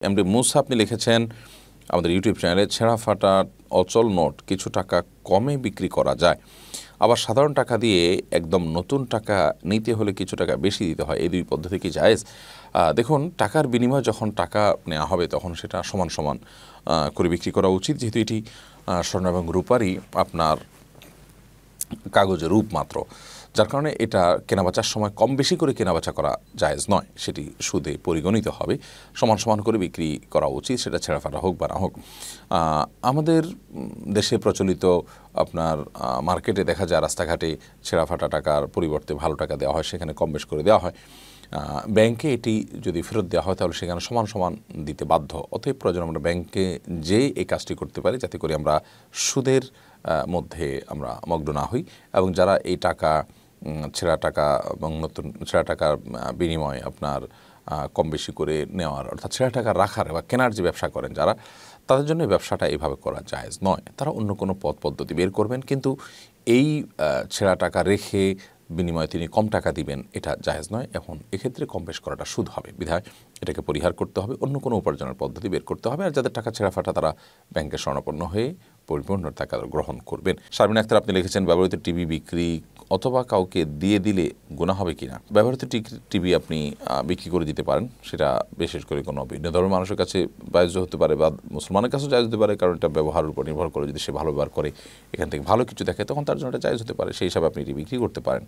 MD মুসা আপনি লিখেছেন আমাদের ইউটিউব চ্যানেলে, ছেঁড়া ফাটা অচল নোট কিছু টাকা কমে বিক্রি করা যায়, আবার সাধারণ টাকা দিয়ে একদম নতুন টাকা নিতে হলে কিছু টাকা বেশি দিতে হয়, এই দুই পদ্ধতি কি জায়েজ? দেখুন, টাকার বিনিময়ে যখন টাকা নেওয়া হবে তখন সেটা সমান সমান করে বিক্রি করা উচিত, যেহেতু এটি স্বর্ণ এবং রূপারই আপনার কাগজের রূপ মাত্র, যার কারণে এটা কেনাবেচার সময় কম বেশি করে কেনাবেচা করা জায়েজ নয়, সেটি সুদে পরিগণিত হবে। সমান সমান করে বিক্রি করা উচিত, সেটা ছেঁড়া ফাটা হোক বা না হোক। আমাদের দেশে প্রচলিত আপনার মার্কেটে দেখা যায় রাস্তাঘাটে ছেঁড়া ফাটা টাকার পরিবর্তে ভালো টাকা দেওয়া হয়, সেখানে কম বেশ করে দেওয়া হয়। ব্যাংকে এটি যদি ফেরত দেওয়া হয় তাহলে সেখানে সমান সমান দিতে বাধ্য। অতএব প্রয়োজন আমরা ব্যাংকে যে এই কাজটি করতে পারি, যাতে করে আমরা সুদের মধ্যে আমরা মগ্ন না হই, এবং যারা এই টাকা ছেঁড়া টাকা এবং নতুন ছেঁড়া টাকার বিনিময়ে আপনার কম বেশি করে নেওয়ার, অর্থাৎ ছেঁড়া টাকা রাখার বা কেনার যে ব্যবসা করেন যারা, তাদের জন্য ব্যবসাটা এইভাবে করা জায়েজ নয়। তারা অন্য কোনো পথ পদ্ধতি বের করবেন, কিন্তু এই ছেঁড়া টাকা রেখে বিনিময়ে তিনি কম টাকা দিবেন, এটা জায়েজ নয়। এখন এক্ষেত্রে কম বেশ করাটা সুদ হবে, বিধায় এটাকে পরিহার করতে হবে, অন্য কোনো উপার্জনের পদ্ধতি বের করতে হবে। আর যাদের টাকা ছেঁড়া ফাটা, তারা ব্যাংকের শরণাপন্ন হয়ে পরিপূর্ণ টাকা গ্রহণ করবেন। শারমিন আক্তার আপনি লিখেছেন, ব্যবহৃত টিভি বিক্রি অথবা কাউকে দিয়ে দিলে গুনাহ হবে কিনা? ব্যবহৃত টিভি আপনি বিক্রি করে দিতে পারেন, সেটা বিশেষ করে কোনো ভিন্ন ধর্মের মানুষের কাছে জায়েজ হতে পারে বা মুসলমানের কাছেও জায়েজ হতে পারে, কারণ এটা ব্যবহারের উপর নির্ভর করে। যদি সে ভালো ব্যবহার করে, এখান থেকে ভালো কিছু দেখে, তখন তার জন্য এটা জায়েজ হতে পারে, সেই হিসাবে আপনি এটি বিক্রি করতে পারেন।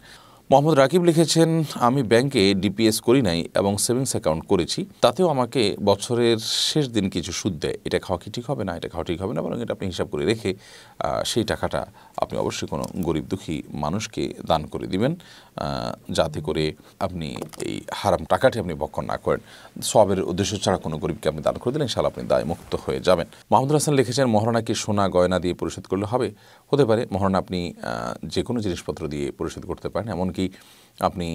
মোহাম্মদ রাকিব লিখেছেন, আমি ব্যাংকে ডিপিএস করি নাই এবং সেভিংস অ্যাকাউন্ট করেছি, তাতেও আমাকে বছরের শেষ দিন কিছু সুদ দেয়, এটা খাওয়া কি ঠিক হবে না? এটা খাওয়া ঠিক হবে না, বরং এটা আপনি হিসাব করে রেখে সেই টাকাটা আপনি অবশ্যই কোনো গরিব দুঃখী মানুষকে দান করে দিবেন, যাতে করে আপনি এই হারাম টাকাটি আপনি ভক্ষণ না করেন। সওয়াবের উদ্দেশ্য ছাড়া কোনো গরিবকে আপনি দান করে দিলেন, ইনশাআল্লাহ আপনি দায় মুক্ত হয়ে যাবেন। মাহমুদুল হাসান লিখেছেন, মহারণা কি সোনা গয়না দিয়ে পরিশোধ করলে হবে? হতে পারে। মহারণা আপনি যে কোনো জিনিসপত্র দিয়ে পরিশোধ করতে পারেন, এমনকি আপনি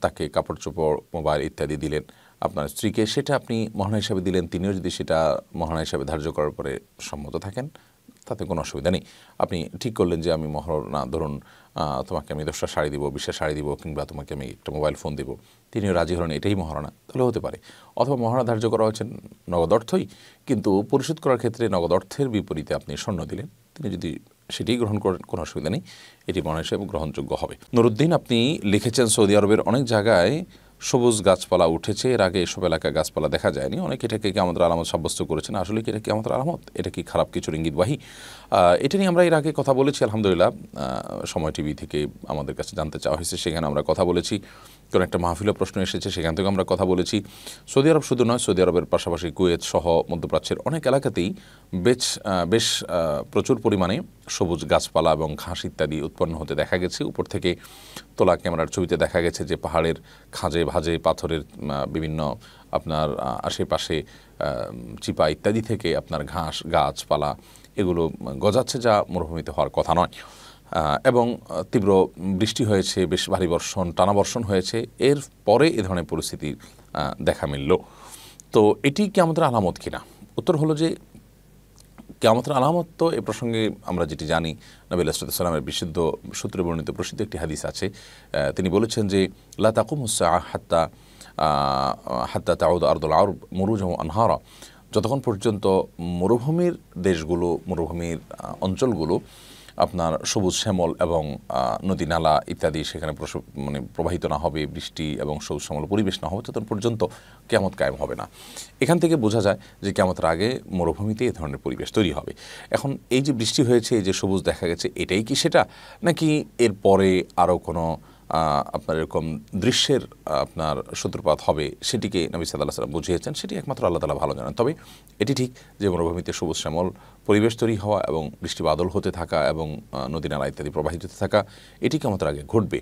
তাকে কাপড় চোপড়, মোবাইল ইত্যাদি দিলেন আপনার স্ত্রীকে, সেটা আপনি মহারণা হিসাবে দিলেন, তিনিও যদি সেটা মহারণা হিসাবে ধার্য করার পরে সম্মত থাকেন, তাতে কোনো অসুবিধা নেই। আপনি ঠিক করলেন যে আমি মহারণা, ধরুন তোমাকে আমি 10টা শাড়ি দিব, 20টা শাড়ি দিব, কিংবা তোমাকে আমি একটা মোবাইল ফোন দেবো, তিনিও রাজি হলেন, এটাই মহারণা, তাহলে হতে পারে। অথবা মহারণা ধার্য করা হচ্ছে নগদ অর্থই, কিন্তু পরিশোধ করার ক্ষেত্রে নগদ অর্থের বিপরীতে আপনি স্বর্ণ দিলেন, তিনি যদি সেটাই গ্রহণ করেন, কোনো অসুবিধা নেই, এটি মহারণা হিসেবে গ্রহণযোগ্য হবে। নুরুদ্দিন আপনি লিখেছেন, সৌদি আরবের অনেক জায়গায় সবুজ গাছপালা উঠেছে, এর আগে এসব এলাকায় গাছপালা দেখা যায়নি, অনেকে এটাকে কিয়ামতের আলামত সাব্যস্ত করেছেন। আসলে কি এটা কিয়ামতের আলামত? এটা কি খারাপ কিছুর ইঙ্গিতবাহী? এটা নিয়ে আমরা এর আগে কথা বলেছি, আলহামদুলিল্লাহ। সময় টিভি থেকে আমাদের কাছে জানতে চাওয়া হয়েছে, সেখানে আমরা কথা বলেছি। কোনো একটা মাহফিলে প্রশ্ন এসেছে, সেখান থেকে আমরা কথা বলেছি। সৌদি আরব শুধু নয়, সৌদি আরবের পাশাপাশি কুয়েত সহ মধ্যপ্রাচ্যের অনেক এলাকাতেই বেশ প্রচুর পরিমাণে সবুজ গাছপালা এবং ঘাস ইত্যাদি উৎপন্ন হতে দেখা গেছে। উপর থেকে তোলা ক্যামেরার ছবিতে দেখা গেছে যে পাহাড়ের খাঁজে ভাজে পাথরের বিভিন্ন আপনার আশেপাশে চিপা ইত্যাদি থেকে আপনার ঘাস গাছপালা এগুলো গজাচ্ছে, যা মরুভূমিতে হওয়ার কথা নয়। এবং তীব্র বৃষ্টি হয়েছে, বেশ ভারী বর্ষণ, টানা বর্ষণ হয়েছে, এর পরে এ ধরনের পরিস্থিতি দেখা মিলল। তো এটি কিয়ামতের আলামত কিনা? উত্তর হলো যে কিয়ামতের আলামত তো এ প্রসঙ্গে আমরা যেটি জানি, নবী আলাইহিস সালামের বিশুদ্ধ সূত্রে বর্ণিত প্রসিদ্ধ একটি হাদিস আছে। তিনি বলেছেন যে লা তাকুমুস সাআহ হাত্তা তাউদ আরদুল আরব মুরুজাহু আনহারা, যতক্ষণ পর্যন্ত মরুভূমির দেশগুলো, মরুভূমির অঞ্চলগুলো আপনার সবুজ শ্যামল এবং নদী নালা ইত্যাদি সেখানে প্রবাহিত না হবে, বৃষ্টি এবং সবুজ শ্যামল পরিবেশ না হবে, ততক্ষণ পর্যন্ত কিয়ামত কায়েম হবে না। এখান থেকে বোঝা যায় যে কিয়ামতের আগে মরুভূমিতে এ ধরনের পরিবেশ তৈরি হবে। এখন এই যে বৃষ্টি হয়েছে, এই যে সবুজ দেখা গেছে, এটাই কি সেটা, নাকি এর পরে আরও কোনো আপনার এরকম দৃশ্যের আপনার সূত্রপাত হবে, সেটিকে নবী সাল্লাল্লাহু আলাইহি ওয়াসাল্লাম বুঝিয়েছেন, সেটি একমাত্র আল্লাহ তাআলা ভালো জানেন। তবে এটি ঠিক যে মরুভূমিতে সবুজ শ্যামল পরিবেশ তৈরি হওয়া এবং বৃষ্টি বাদল হতে থাকা এবং নদী নালা ইত্যাদি প্রবাহিত হতে থাকা, এটি কিয়ামতের আগে ঘটবে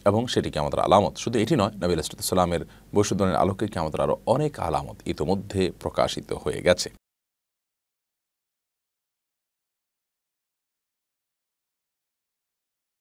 এবং সেটি কিয়ামতের আলামত। শুধু এটি নয়, নবী আলাইহিস সালামের ভবিষ্যদ্বাণীর আলোকে কিয়ামতের আরও অনেক আলামত ইতোমধ্যে প্রকাশিত হয়ে গেছে।